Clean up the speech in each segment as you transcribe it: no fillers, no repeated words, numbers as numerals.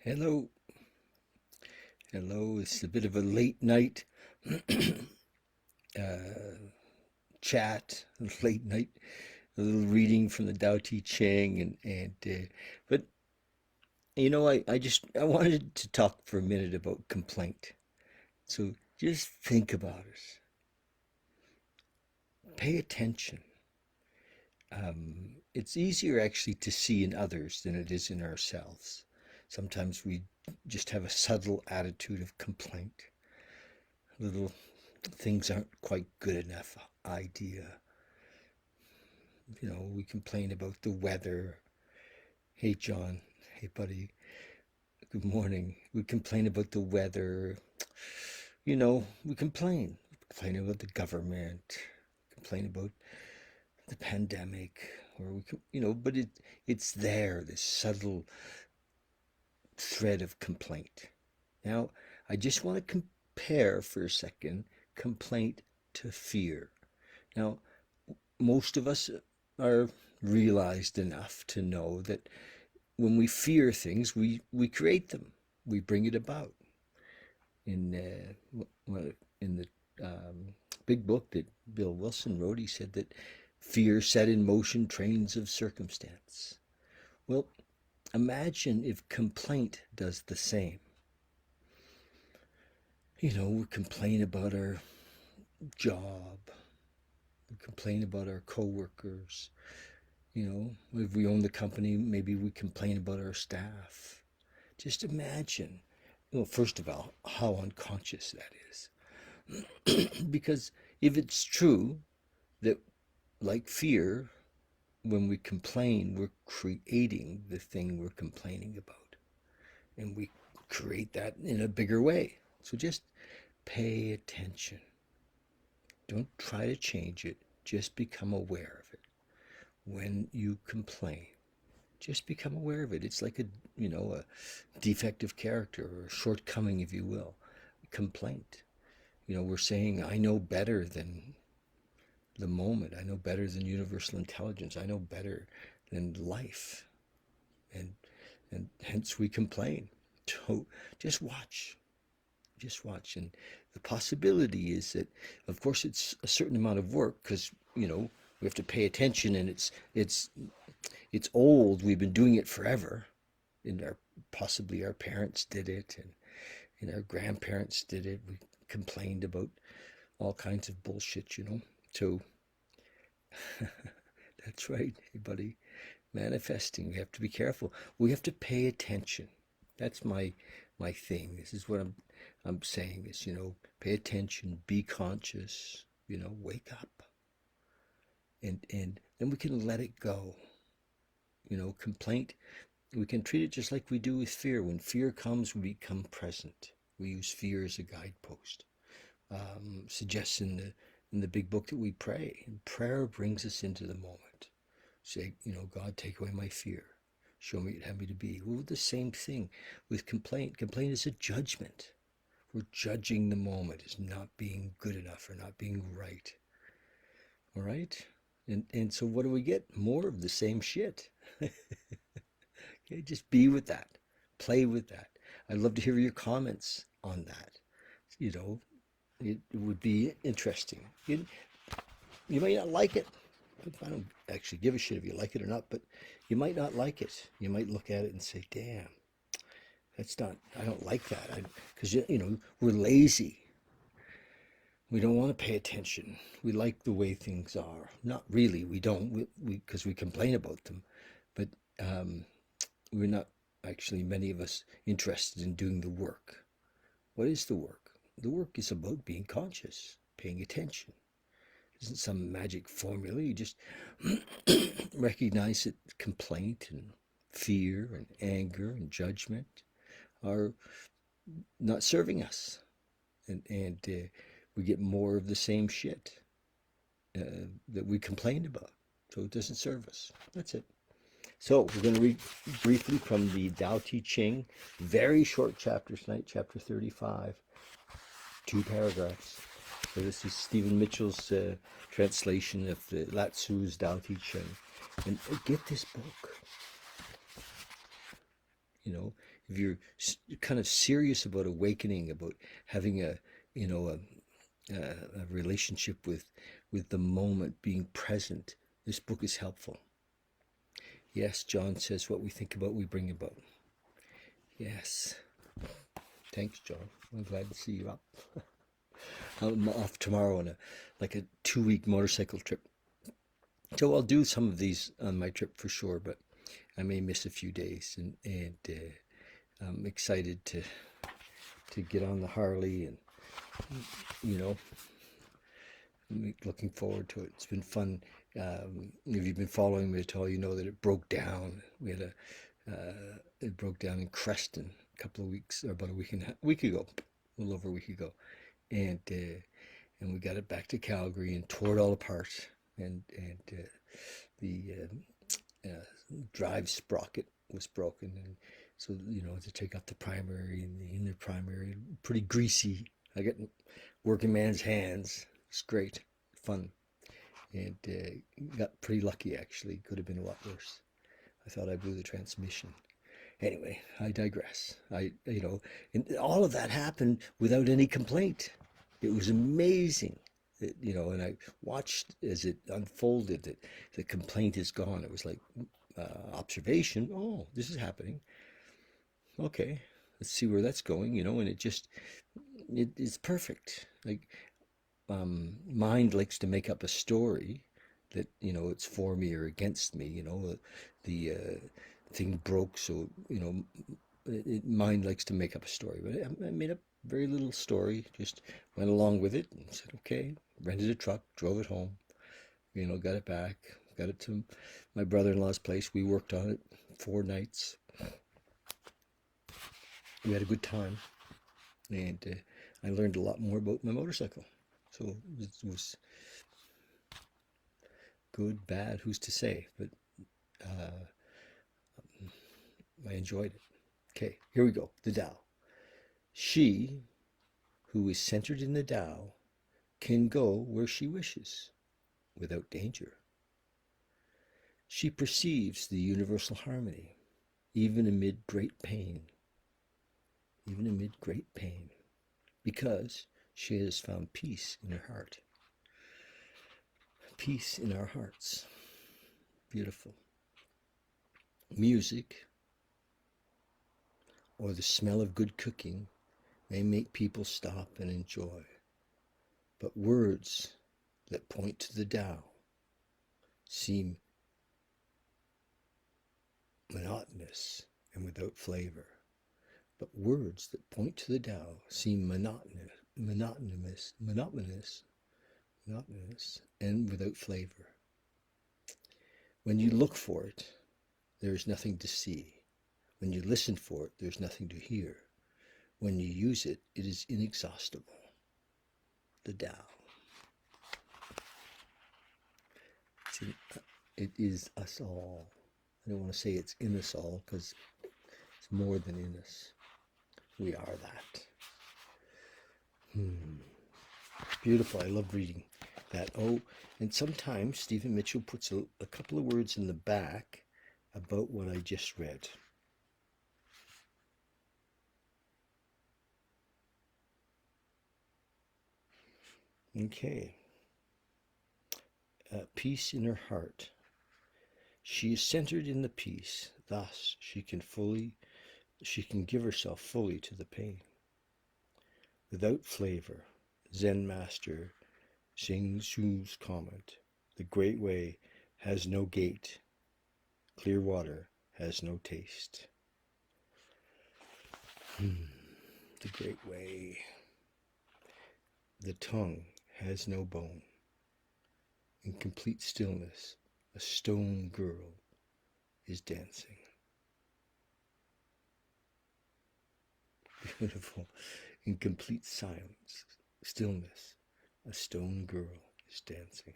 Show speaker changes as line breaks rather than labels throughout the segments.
Hello, hello. It's a bit of a late night uh, chat, late night, a little reading from the Tao Te Ching, but I wanted to talk for a minute about complaint. So just think about it. Pay attention. It's easier actually to see in others than it is in ourselves. Sometimes we just have a subtle attitude of complaint. Little things aren't quite good enough idea. We complain about the weather. Hey, John. Hey, buddy. Good morning. We complain about the weather. We complain. We complain about the government. Complain about the pandemic. But it's there, this subtle thread of complaint. Now, I just want to compare for a second complaint to fear. Now, most of us are realized enough to know that when we fear things, we create them, we bring it about. In the big book that Bill Wilson wrote, he said that fear set in motion trains of circumstance. Well, imagine if complaint does the same. We complain about our job, we complain about our coworkers. If we own the company, maybe we complain about our staff. Just imagine, first of all, how unconscious that is. Because if it's true that, like fear, when we complain, we're creating the thing we're complaining about. And we create that in a bigger way. So just pay attention. Don't try to change it. Just become aware of it. When you complain, just become aware of it. It's like a defective character or a shortcoming, if you will. Complaint. We're saying, I know better than the moment. I know better than universal intelligence. I know better than life. And hence we complain. So just watch. Just watch. And the possibility is that, of course, it's a certain amount of work because, we have to pay attention, and it's old. We've been doing it forever. And possibly our parents did it, and our grandparents did it. We complained about all kinds of bullshit. So that's right, hey buddy. Manifesting. We have to be careful. We have to pay attention. That's my thing. This is what I'm saying is, pay attention, be conscious, wake up. And then we can let it go. Complaint, we can treat it just like we do with fear. When fear comes, we become present. We use fear as a guidepost. Suggests in the big book that we pray. And prayer brings us into the moment. Say, God, take away my fear. Show me what you'd have me to be. Well, the same thing with complaint. Complaint is a judgment. We're judging the moment as not being good enough or not being right. All right? And so what do we get? More of the same shit. Okay, just be with that. Play with that. I'd love to hear your comments on that. It would be interesting. You might not like it. I don't actually give a shit if you like it or not, but you might not like it. You might look at it and say, damn, I don't like that. Because, we're lazy. We don't want to pay attention. We like the way things are. Not really, we don't, because we complain about them. But we're not actually, many of us, interested in doing the work. What is the work? The work is about being conscious, paying attention. It isn't some magic formula. You just recognize that complaint and fear and anger and judgment are not serving us. And we get more of the same shit that we complain about. So it doesn't serve us. That's it. So we're going to read briefly from the Tao Te Ching, very short chapter tonight, chapter 35, 2 paragraphs. So this is Stephen Mitchell's translation of the lao-tzu's Tao Te Ching. And get this book. if you're kind of serious about awakening, about having a, you know, a relationship with the moment, being present, this book is helpful. Yes, John says what we think about, we bring about. Yes. Thanks, John. I'm glad to see you up. I'm off tomorrow on a 2-week motorcycle trip. So I'll do some of these on my trip for sure, but I may miss a few days, and I'm excited to get on the Harley, and you know, I'm looking forward to it. It's been fun. If you've been following me at all, you know that it broke down. We had it broke down in Creston a couple of weeks, or about week ago, a little over a week ago, and we got it back to Calgary and tore it all apart, and the drive sprocket was broken, and so to take out the primary and the inner primary, pretty greasy. I got working man's hands. It's great, fun, and got pretty lucky actually. Could have been a lot worse. I thought I blew the transmission. Anyway, I digress. And all of that happened without any complaint. It was amazing. And I watched as it unfolded that the complaint is gone. It was like observation. Oh, this is happening. Okay, let's see where that's going. And it's perfect. Like mind likes to make up a story that it's for me or against me. The thing broke, so mind likes to make up a story. But I made up very little story. Just went along with it and said, okay. Rented a truck, drove it home. Got it back. Got it to my brother-in-law's place. We worked on it 4 nights. We had a good time, and I learned a lot more about my motorcycle. So it was good, bad, who's to say? But I enjoyed it. Okay, here we go. The Tao. She who is centered in the Tao can go where she wishes without danger. She perceives the universal harmony, even amid great pain. Even amid great pain, because she has found peace in her heart. Peace in our hearts. Beautiful. Music or the smell of good cooking may make people stop and enjoy. But words that point to the Tao seem monotonous and without flavor. But words that point to the Tao seem monotonous, and without flavor. When you look for it, there is nothing to see. When you listen for it, there's nothing to hear. When you use it, it is inexhaustible. The Tao. It is us all. I don't want to say it's in us all, because it's more than in us. We are that. Beautiful. I love reading that. Oh, and sometimes Stephen Mitchell puts a couple of words in the back about what I just read. Okay. Peace in her heart. She is centered in the peace. Thus, she can give herself fully to the pain. Without flavor, Zen master Xing Shu's comment, the great way has no gate, clear water has no taste. The great way. The tongue has no bone. In complete stillness, a stone girl is dancing. Beautiful. In complete silence, stillness, a stone girl is dancing.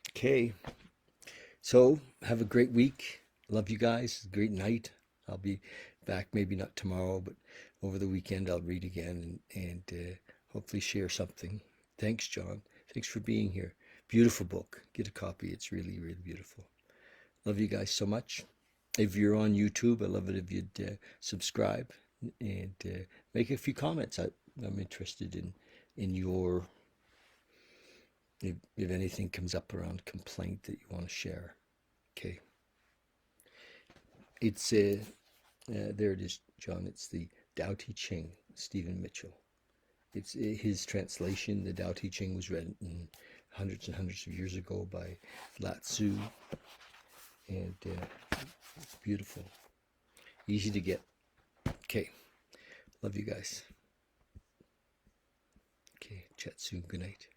Okay. So, have a great week. Love you guys. Great night. I'll be back, maybe not tomorrow, but over the weekend I'll read again and hopefully share something. Thanks, John. Thanks for being here. Beautiful book. Get a copy. It's really, really beautiful. Love you guys so much. If you're on YouTube, I'd love it if you'd subscribe and make a few comments. I'm interested in your, if anything comes up around complaint that you want to share. Okay. It's there it is, John. It's the Tao Te Ching, Stephen Mitchell. It's his translation. The Tao Te Ching was written hundreds and hundreds of years ago by lao-tzu, and beautiful, easy to get. Okay, love you guys. Okay, chat soon. Good night.